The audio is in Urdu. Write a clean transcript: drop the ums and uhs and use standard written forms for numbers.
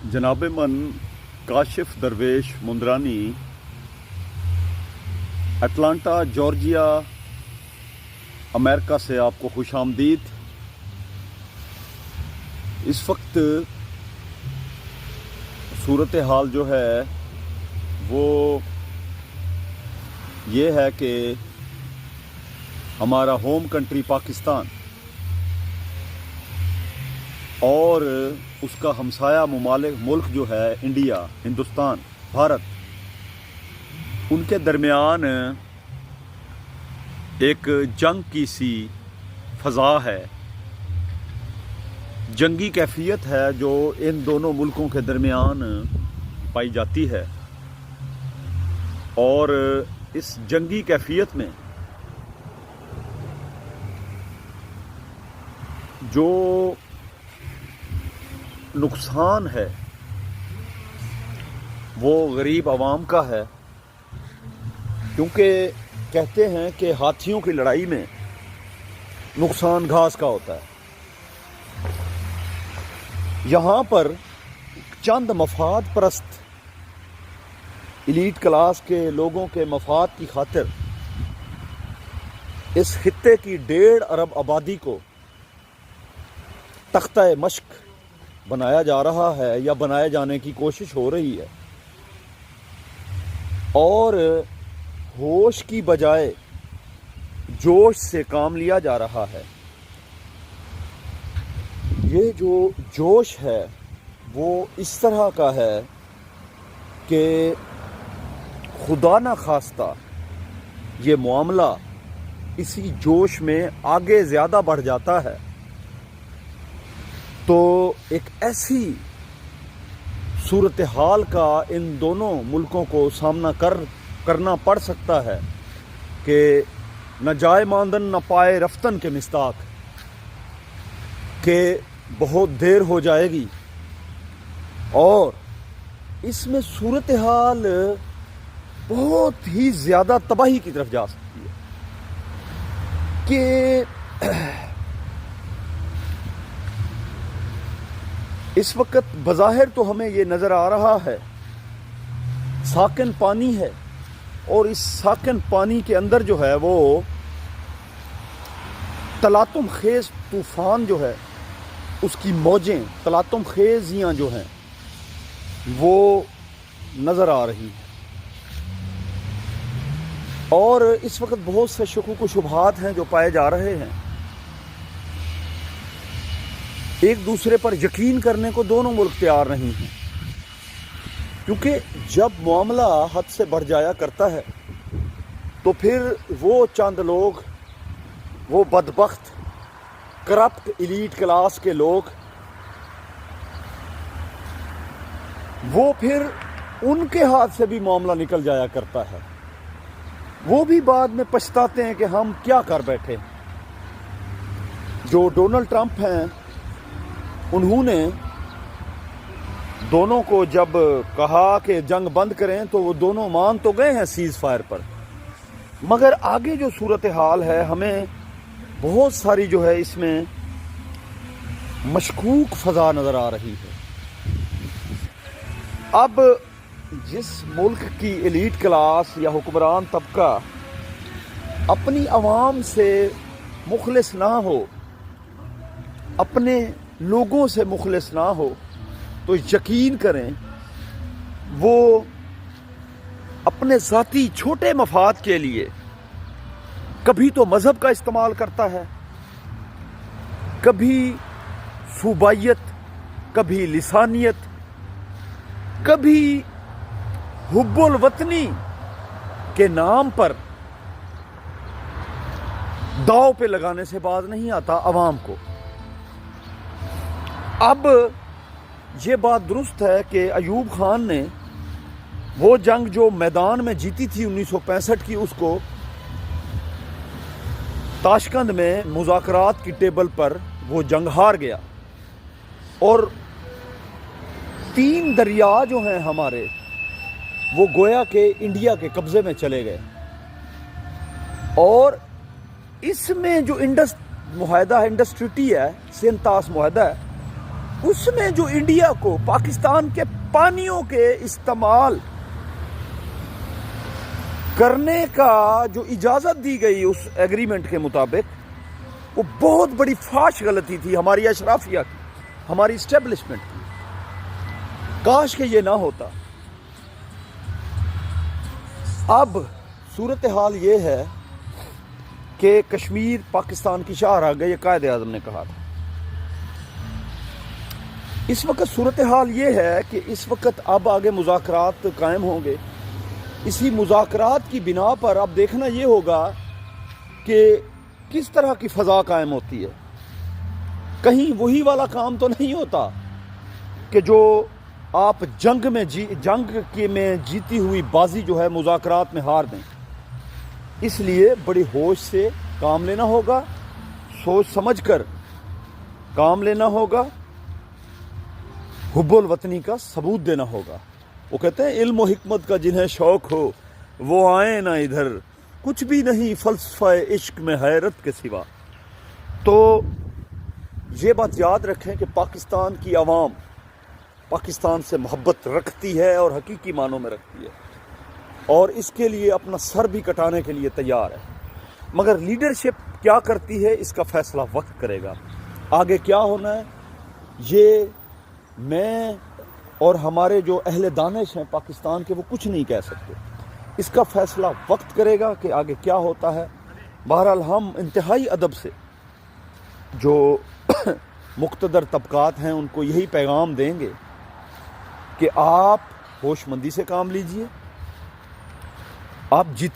جناب من کاشف درویش مندرانی اٹلانٹا جارجیا امریکہ سے آپ کو خوش آمدید۔ اس وقت صورتحال جو ہے وہ یہ ہے کہ ہمارا ہوم کنٹری پاکستان اور اس کا ہمسایہ ملک جو ہے انڈیا، ہندوستان، بھارت، ان کے درمیان ایک جنگ کی سی فضا ہے، جنگی کیفیت ہے جو ان دونوں ملکوں کے درمیان پائی جاتی ہے، اور اس جنگی کیفیت میں جو نقصان ہے وہ غریب عوام کا ہے، کیونکہ کہتے ہیں کہ ہاتھیوں کی لڑائی میں نقصان گھاس کا ہوتا ہے۔ یہاں پر چند مفاد پرست ایلیٹ کلاس کے لوگوں کے مفاد کی خاطر اس خطے کی 1.5 ارب آبادی کو تختہ مشق بنایا جا رہا ہے یا بنائے جانے کی کوشش ہو رہی ہے، اور ہوش کی بجائے جوش سے کام لیا جا رہا ہے۔ یہ جو جوش ہے وہ اس طرح کا ہے کہ خدا نہ خواستہ یہ معاملہ اسی جوش میں آگے زیادہ بڑھ جاتا ہے تو ایک ایسی صورتحال کا ان دونوں ملکوں کو سامنا کرنا پڑ سکتا ہے کہ نہ جائے ماندن نہ پائے رفتن کے مستاق، کہ بہت دیر ہو جائے گی، اور اس میں صورتحال بہت ہی زیادہ تباہی کی طرف جا سکتی ہے کہ اس وقت بظاہر تو ہمیں یہ نظر آ رہا ہے ساکن پانی ہے، اور اس ساکن پانی کے اندر جو ہے وہ تلاطم خیز طوفان جو ہے، اس کی موجیں تلاطم خیزیاں جو ہیں وہ نظر آ رہی ہیں، اور اس وقت بہت سے شکوک و شبہات ہیں جو پائے جا رہے ہیں۔ ایک دوسرے پر یقین کرنے کو دونوں ملک تیار نہیں ہیں، کیونکہ جب معاملہ حد سے بڑھ جایا کرتا ہے تو پھر وہ چند لوگ، وہ بدبخت کرپٹ ایلیٹ کلاس کے لوگ، وہ پھر ان کے ہاتھ سے بھی معاملہ نکل جایا کرتا ہے، وہ بھی بعد میں پچھتاتے ہیں کہ ہم کیا کر بیٹھے۔ جو ڈونلڈ ٹرمپ ہیں، انہوں نے دونوں کو جب کہا کہ جنگ بند کریں تو وہ دونوں مان تو گئے ہیں سیز فائر پر، مگر آگے جو صورتحال ہے ہمیں بہت ساری جو ہے اس میں مشکوک فضا نظر آ رہی ہے۔ اب جس ملک کی ایلیٹ کلاس یا حکمران طبقہ اپنی عوام سے مخلص نہ ہو، اپنے لوگوں سے مخلص نہ ہو، تو یقین کریں وہ اپنے ذاتی چھوٹے مفاد کے لیے کبھی تو مذہب کا استعمال کرتا ہے، کبھی صوبائیت، کبھی لسانیت، کبھی حب الوطنی کے نام پر داؤ پہ لگانے سے باز نہیں آتا عوام کو۔ اب یہ بات درست ہے کہ ایوب خان نے وہ جنگ جو میدان میں جیتی تھی 1965 کی، اس کو تاشقند میں مذاکرات کی ٹیبل پر وہ جنگ ہار گیا، اور 3 دریا جو ہیں ہمارے وہ گویا کہ انڈیا کے قبضے میں چلے گئے، اور اس میں جو انڈس معاہدہ ہے، انڈس ٹریٹی ہے، سینتاس معاہدہ ہے، اس میں جو انڈیا کو پاکستان کے پانیوں کے استعمال کرنے کا جو اجازت دی گئی اس ایگریمنٹ کے مطابق، وہ بہت بڑی فاش غلطی تھی ہماری اشرافیہ کی، ہماری اسٹیبلشمنٹ کی. کاش کہ یہ نہ ہوتا. اب صورتحال یہ ہے کہ کشمیر پاکستان کی شاہراہ یہ قائد اعظم نے کہا تھا. اس وقت صورتحال یہ ہے کہ اس وقت اب آگے مذاکرات قائم ہوں گے. اسی مذاکرات کی بنا پر اب دیکھنا یہ ہوگا کہ کس طرح کی فضا قائم ہوتی ہے. کہیں وہی والا کام تو نہیں ہوتا کہ جو آپ جنگ میں جیتی ہوئی بازی جو ہے مذاکرات میں ہار دیں. اس لیے بڑی ہوش سے کام لینا ہوگا، سوچ سمجھ کر کام لینا ہوگا، حب الوطنی کا ثبوت دینا ہوگا. وہ کہتے ہیں علم و حکمت کا جنہیں شوق ہو وہ آئیں نہ ادھر، کچھ بھی نہیں فلسفہ عشق میں حیرت کے سوا. تو یہ بات یاد رکھیں کہ پاکستان کی عوام پاکستان سے محبت رکھتی ہے اور حقیقی معنوں میں رکھتی ہے، اور اس کے لیے اپنا سر بھی کٹانے کے لیے تیار ہے. مگر لیڈرشپ کیا کرتی ہے اس کا فیصلہ وقت کرے گا. آگے کیا ہونا ہے یہ میں اور ہمارے جو اہل دانش ہیں پاکستان کے وہ کچھ نہیں کہہ سکتے. اس کا فیصلہ وقت کرے گا کہ آگے کیا ہوتا ہے. بہرحال ہم انتہائی ادب سے جو مقتدر طبقات ہیں ان کو یہی پیغام دیں گے کہ آپ ہوش مندی سے کام لیجئے. آپ جیتے